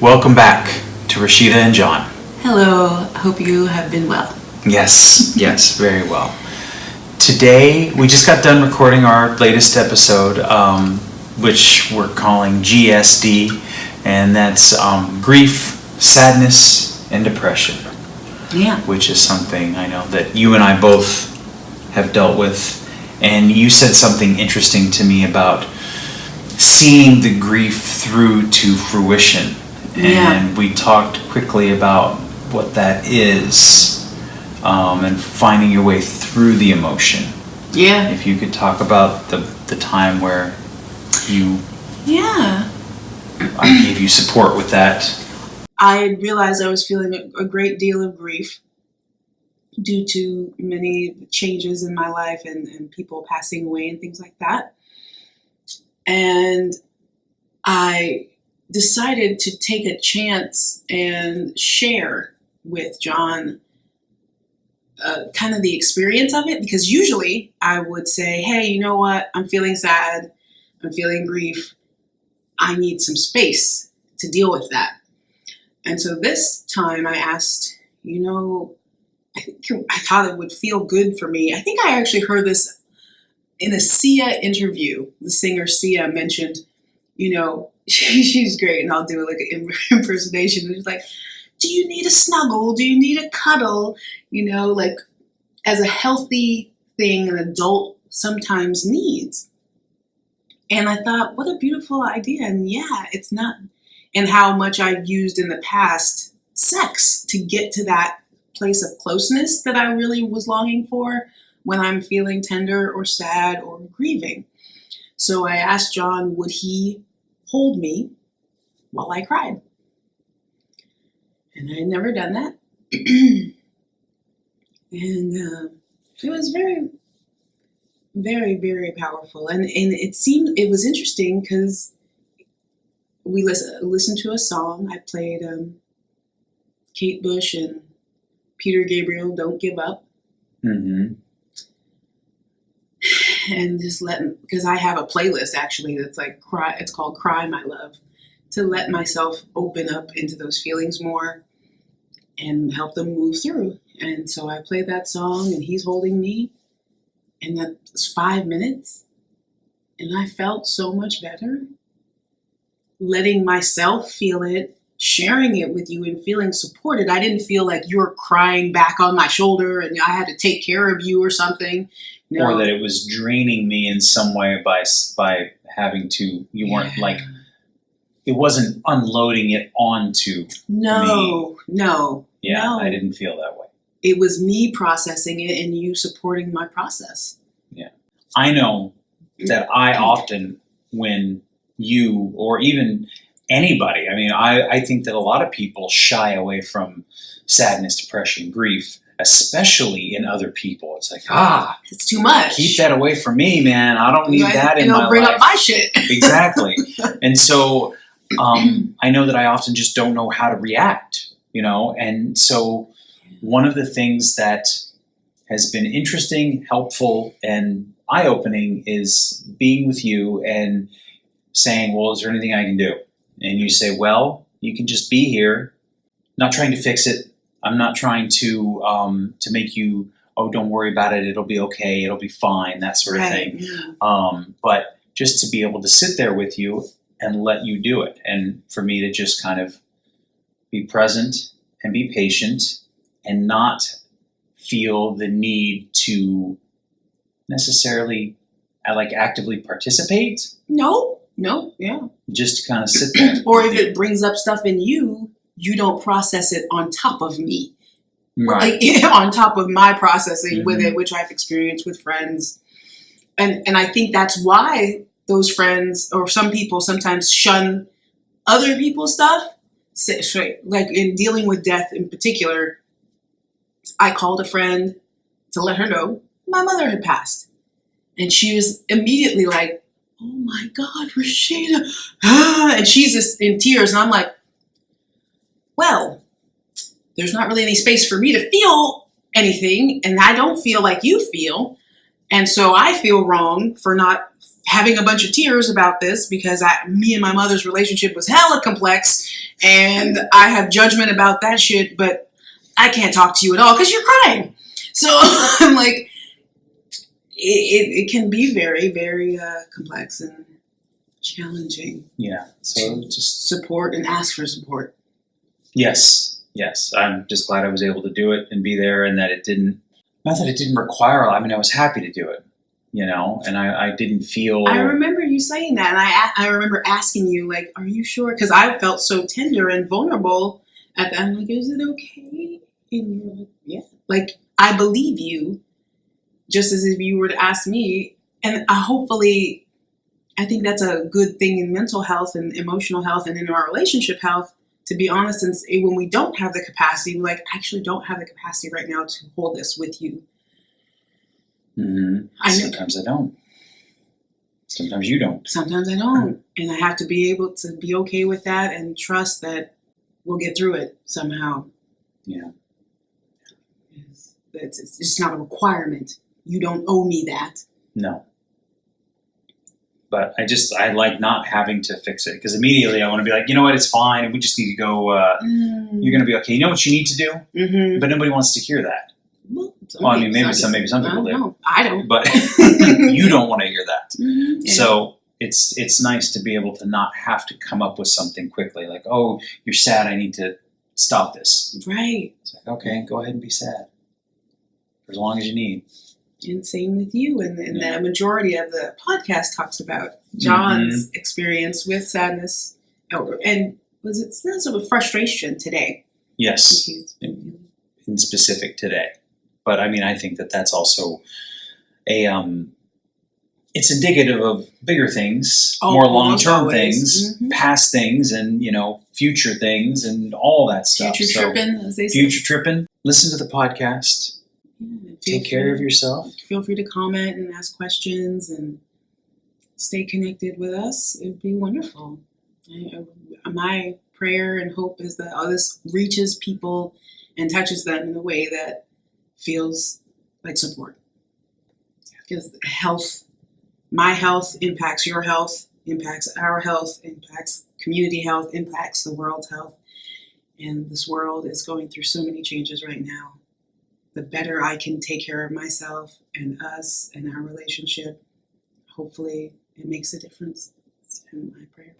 Welcome back to Rashida and John. Hello, hope you have been well. Yes, very well. Today, we just got done recording our latest episode, which we're calling GSD, and that's grief, sadness, and depression. Yeah. Which is something I know that you and I both have dealt with. And you said something interesting to me about seeing the grief through to fruition. And we talked quickly about what that is, and finding your way through the emotion. Yeah. If you could talk about the time where I gave you support with that. I realized I was feeling a great deal of grief due to many changes in my life and people passing away and things like that. And I decided to take a chance and share with John kind of the experience of it, because usually I would say, hey, you know what? I'm feeling sad. I'm feeling grief. I need some space to deal with that. And so this time I asked, I thought it would feel good for me. I think I actually heard this in a Sia interview. The singer Sia mentioned, she's great, and I'll do like an impersonation. It's like, do you need a snuggle? Do you need a cuddle? Like as a healthy thing an adult sometimes needs. And I thought, what a beautiful idea. And yeah, it's not, and how much I've used in the past sex to get to that place of closeness that I really was longing for when I'm feeling tender or sad or grieving. So I asked John, would he hold me while I cried? And I had never done that. And it was very, very, very powerful. And it was interesting because we listened to a song. I played Kate Bush and Peter Gabriel, Don't Give Up. Mm-hmm. And just because I have a playlist actually that's like Cry, it's called Cry My Love, to let myself open up into those feelings more and help them move through. And so I played that song and he's holding me, and that was 5 minutes. And I felt so much better letting myself feel it, sharing it with you and feeling supported. I didn't feel like you were crying back on my shoulder and I had to take care of you or something. No. Or that it was draining me in some way by having to, you weren't like, it wasn't unloading it onto me. No. I didn't feel that way. It was me processing it and you supporting my process. Yeah. I know that I often, when you or even anybody, I think that a lot of people shy away from sadness, depression, grief, especially in other people. It's like, it's too much. Keep that away from me, man. I don't need that in my life. Bring up my shit. Exactly. And so I know that I often just don't know how to react, and so one of the things that has been interesting, helpful, and eye-opening is being with you and saying, well, is there anything I can do? And you say, well, you can just be here, not trying to fix it. I'm not trying to make you, don't worry about it. It'll be okay. It'll be fine. That sort of thing. Yeah. But just to be able to sit there with you and let you do it. And for me to just kind of be present and be patient and not feel the need to necessarily actively participate. No, yeah. Just to kind of sit there. Or if it brings up stuff in you, you don't process it on top of me. Right. On top of my processing with it, which I've experienced with friends. And I think that's why those friends or some people sometimes shun other people's stuff. Like in dealing with death in particular, I called a friend to let her know my mother had passed. And she was immediately like, oh my God, Rashida. And she's just in tears. And I'm like, well, there's not really any space for me to feel anything. And I don't feel like you feel. And so I feel wrong for not having a bunch of tears about this because me and my mother's relationship was hella complex and I have judgment about that shit, but I can't talk to you at all because you're crying. So I'm like, it can be very, very complex and challenging. Yeah. So just support and ask for support. Yes. I'm just glad I was able to do it and be there, and that it didn't require. I mean, I was happy to do it, and I didn't feel. I remember you saying that, and I remember asking you, like, "Are you sure?" Because I felt so tender and vulnerable at the end. Like, is it okay? And you were like, "Yeah." Like, I believe you, just as if you were to ask me. And hopefully, I think that's a good thing in mental health and emotional health and in our relationship health. To be honest, and say when we don't have the capacity, we I actually don't have the capacity right now to hold this with you. Mm-hmm. Sometimes I don't. Sometimes you don't. Sometimes I don't. And I have to be able to be okay with that and trust that we'll get through it somehow. Yeah. It's just not a requirement. You don't owe me that. No. But I like not having to fix it, because immediately I want to be like, you know what, it's fine, and we just need to go, you're going to be okay. You know what you need to do? Mm-hmm. But nobody wants to hear that. Well, I mean, maybe some people do. I don't. But you don't want to hear that. Mm-hmm. Yeah. So it's nice to be able to not have to come up with something quickly. Like, oh, you're sad, I need to stop this. Right. It's like, okay, go ahead and be sad. For as long as you need. And same with you. And the majority of the podcast talks about John's experience with sadness. And was it sense of frustration today? Yes. In specific today. But I mean, I think that's also it's indicative of bigger things, more long-term things, past things, and, future things and all that stuff. Future tripping, as they say. Future tripping. Listen to the podcast. Take care of yourself. Feel free to comment and ask questions and stay connected with us. It would be wonderful. My prayer and hope is that all this reaches people and touches them in a way that feels like support. Because my health impacts your health, impacts our health, impacts community health, impacts the world's health. And this world is going through so many changes right now. The better I can take care of myself and us and our relationship, hopefully it makes a difference. That's my prayer.